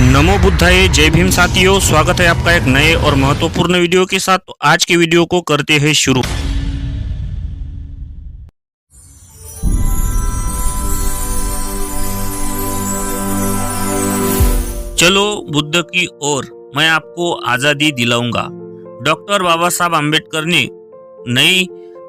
नमो बुद्धाय, जय भीम साथियों। स्वागत है आपका एक नए और महत्वपूर्ण वीडियो के साथ। तो आज के वीडियो को करते हैं शुरू। चलो बुद्ध की ओर, मैं आपको आज़ादी दिलाऊंगा। डॉक्टर बाबा साहब आम्बेडकर ने नई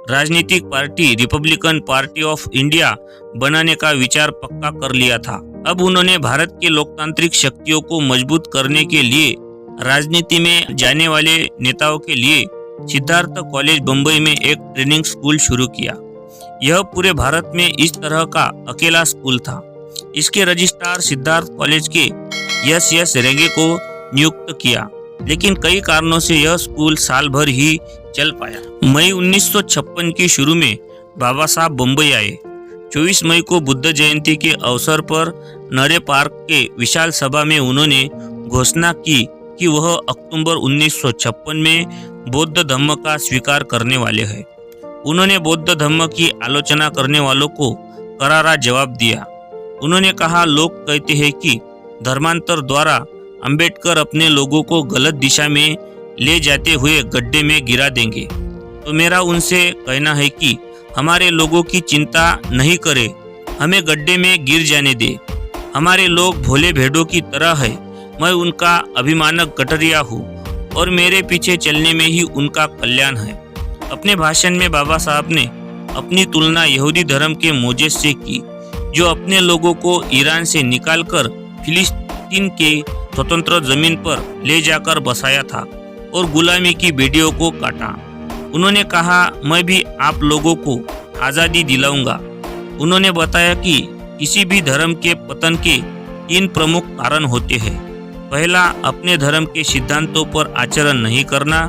राजनीतिक party Republican party of India बनाने का विचार पक्का कर लिया था। अब उन्होंने भारत के लोकतांत्रिक शक्तियों को मजबूत करने के लिए राजनीति में जाने वाले नेताओं के लिए सिद्धार्थ कॉलेज बम्बई में एक ट्रेनिंग स्कूल शुरू किया। यह पूरे भारत में इस तरह का अकेला स्कूल था। इसके रजिस्ट्रार सिद्धार्थ कॉलेज के एस रेंगे को नियुक्त किया, लेकिन कई कारणों से यह स्कूल साल भर ही चल पाया। मई 1956 की शुरू में बाबा साहब बम्बई आए। 24 मई को बुद्ध जयंती के अवसर पर नरे पार्क के विशाल सभा में उन्होंने घोषणा की कि वह अक्टूबर 1956 में बौद्ध धम्म का स्वीकार करने वाले हैं। उन्होंने बौद्ध धम्म की आलोचना करने वालों को करारा जवाब दिया। उन्होंने कहा, लोग कहते हैं कि धर्मांतर द्वारा अंबेडकर अपने लोगों को गलत दिशा में ले जाते हुए गड्ढे में गिरा देंगे, तो मेरा उनसे कहना है कि हमारे लोगों की चिंता नहीं करे, हमें गड्ढे में गिर जाने दे। हमारे लोग भोले भेड़ों की तरह है। मैं उनका अभिमानक गठरिया हूँ और मेरे पीछे चलने में ही उनका कल्याण है। अपने भाषण में बाबा साहब ने अपनी तुलना यहूदी धर्म के मोजेस से की, जो अपने लोगों को ईरान से निकालकर फिलिस्तीन के स्वतंत्र जमीन पर ले जाकर बसाया था और गुलामी की बेड़ियों को काटा। उन्होंने कहा, मैं भी आप लोगों को आज़ादी दिलाऊंगा। उन्होंने बताया कि किसी भी धर्म के पतन के 3 प्रमुख कारण होते हैं। पहला, अपने धर्म के सिद्धांतों पर आचरण नहीं करना।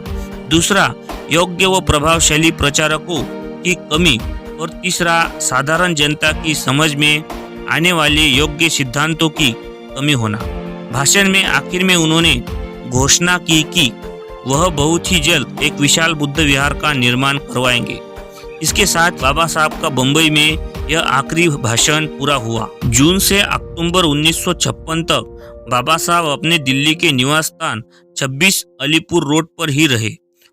दूसरा, योग्य व प्रभावशाली प्रचारकों की कमी। और तीसरा, साधारण जनता की समझ में आने वाले योग्य सिद्धांतों की कमी होना। भाषण में आखिर में उन्होंने घोषणा की कि वह बहुत ही जल्द एक विशाल बुद्ध विहार का निर्माण करवाएंगे। इसके साथ बाबा साहब का बम्बई में यह आखिरी भाषण पूरा हुआ। जून से अक्टूबर 1956 तक बाबा साहब अपने दिल्ली के निवास स्थान 26 अलीपुर रोड पर ही रहे।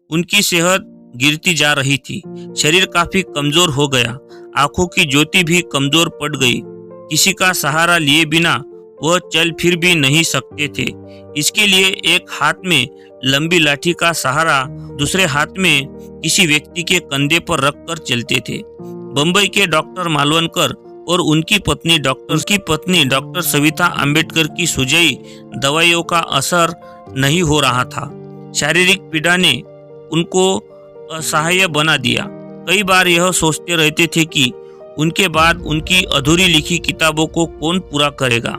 उनकी सेहत गिरती जा रही थी। शरीर काफी कमजोर हो गया। आंखों की ज्योति भी कमजोर पड़ गई। किसी का सहारा लिए बिना वह चल फिर भी नहीं सकते थे। इसके लिए एक हाथ में लंबी लाठी का सहारा, दूसरे हाथ में किसी व्यक्ति के कंधे पर रखकर चलते थे। बम्बई के डॉक्टर मालवणकर और उनकी पत्नी डॉक्टर सविता अंबेडकर की सुझाई दवाइयों का असर नहीं हो रहा था। शारीरिक पीड़ा ने उनको असहाय बना दिया। कई बार यह सोचते रहते थे कि उनके बाद उनकी अधूरी लिखी किताबों को कौन पूरा करेगा,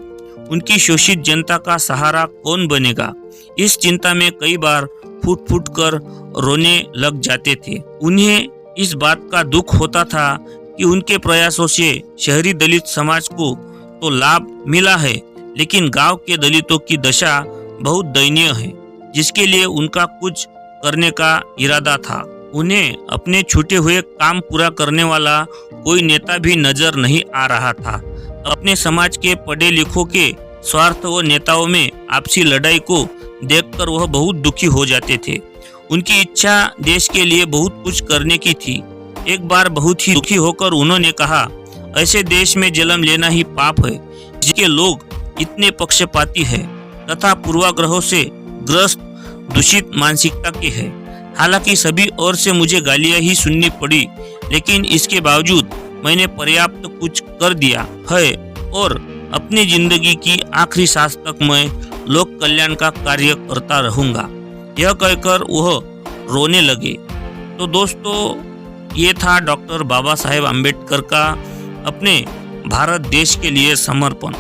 उनकी शोषित जनता का सहारा कौन बनेगा। इस चिंता में कई बार फूट फूट कर रोने लग जाते थे। उन्हें इस बात का दुख होता था कि उनके प्रयासों से शहरी दलित समाज को तो लाभ मिला है, लेकिन गांव के दलितों की दशा बहुत दयनीय है, जिसके लिए उनका कुछ करने का इरादा था। उन्हें अपने छूटे हुए काम पूरा करने वाला कोई नेता भी नजर नहीं आ रहा था। अपने समाज के पढ़े लिखों के स्वार्थ व नेताओं में आपसी लड़ाई को देखकर वह बहुत दुखी हो जाते थे। उनकी इच्छा देश के लिए बहुत कुछ करने की थी। एक बार बहुत ही दुखी होकर उन्होंने कहा, ऐसे देश में जन्म लेना ही पाप है जिसके लोग इतने पक्षपाती हैं तथा पूर्वाग्रहों से ग्रस्त दूषित मानसिकता के हैं। हालांकि सभी ओर से मुझे गालियां ही सुननी पड़ी, लेकिन इसके बावजूद मैंने पर्याप्त कुछ कर दिया है और अपनी जिंदगी की आखिरी सांस तक मैं लोक कल्याण का कार्य करता रहूंगा। यह कहकर वह रोने लगे। तो दोस्तों, ये था डॉक्टर बाबा साहेब आम्बेडकर का अपने भारत देश के लिए समर्पण।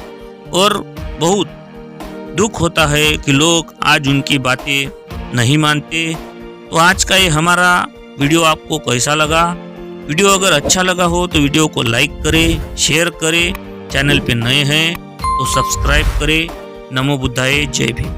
और बहुत दुख होता है कि लोग आज उनकी बातें नहीं मानते। तो आज का ये हमारा वीडियो आपको कैसा लगा? वीडियो अगर अच्छा लगा हो तो वीडियो को लाइक करें, शेयर करें। चैनल पे नए हैं तो सब्सक्राइब करें। नमो बुद्धाय, जय भीम।